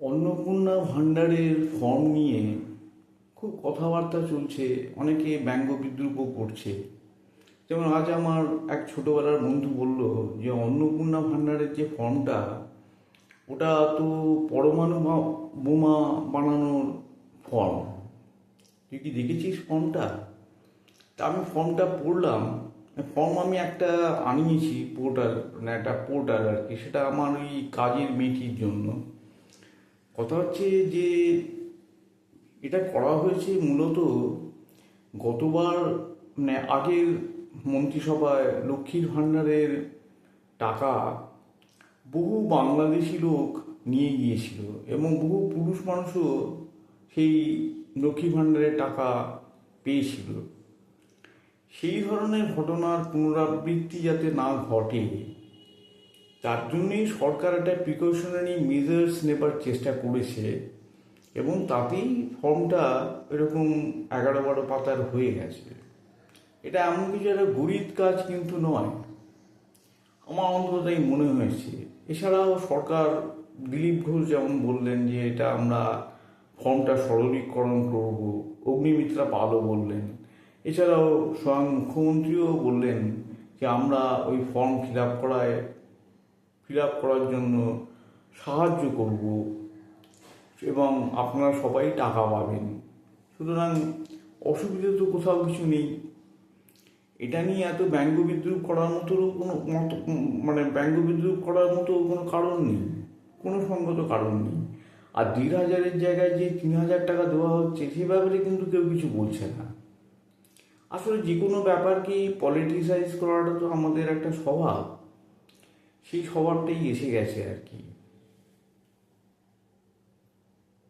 অন্নপূর্ণা ভাণ্ডারের ফর্ম নিয়ে খুব কথাবার্তা চলছে, অনেকে ব্যঙ্গ বিদ্রূপও করছে। যেমন আজ আমার এক ছোটোবেলার বন্ধু বলল যে অন্নপূর্ণা ভাণ্ডারের যে ফর্মটা, ওটা তো পরমাণু বোমা বানানোর ফর্ম। তুই কি দেখেছিস ফর্মটা? তা আমি ফর্মটা পড়লাম। ফর্ম আমি একটা আনিয়েছি, পোর্টাল, মানে একটা পোর্টাল আর কি, সেটা আমার ওই কাজের মেয়েটির জন্য। কথা হচ্ছে যে এটা করা হয়েছে মূলত গতবার, মানে আগের মন্ত্রিসভায় লক্ষ্মীর ভাণ্ডারের টাকা বহু বাংলাদেশি লোক নিয়ে গিয়েছিল এবং বহু পুরুষ মানুষও সেই লক্ষ্মী ভাণ্ডারের টাকা পেয়েছিল। সেই ধরনের ঘটনার পুনরাবৃত্তি যাতে না ঘটে, তার জন্যই সরকার একটা প্রিকশনারি মেজার্স নেবার চেষ্টা করেছে এবং তাতেই ফর্মটা এরকম 11-12 পাতার হয়ে গেছে। এটা এমন কিছু একটা গরিব কাজ কিন্তু নয়, আমার অন্তত তাই মনে হয়েছে। এছাড়াও সরকার, দিলীপ ঘোষ যেমন বললেন যে এটা আমরা ফর্মটা সরলীকরণ করব, অগ্নিমিত্রা পালও বললেন, এছাড়াও স্বয়ং মুখ্যমন্ত্রীও বললেন যে আমরা ওই ফর্ম ফিল আপ করার জন্য সাহায্য করব এবং আপনারা সবাই টাকা পাবেন। সুতরাং অসুবিধা তো কোথাও কিছু নেই। এটা নিয়ে এত ব্যঙ্গ বিদ্রূপ করার মতো কোনো মানে ব্যঙ্গ বিদ্রূপ করার মতো কোনো কারণ নেই, কোনো সঙ্গত কারণ নেই। আর 1,500-এর জায়গায় যে 3,000 টাকা দেওয়া হচ্ছে, সে ব্যাপারে কিন্তু কেউ কিছু বলছে না। আসলে যে কোনো ব্যাপারকেই পলিটিসাইজ করাটা তো আমাদের একটা স্বভাব, সেই স্বভাবটাই এসে গেছে আর কি।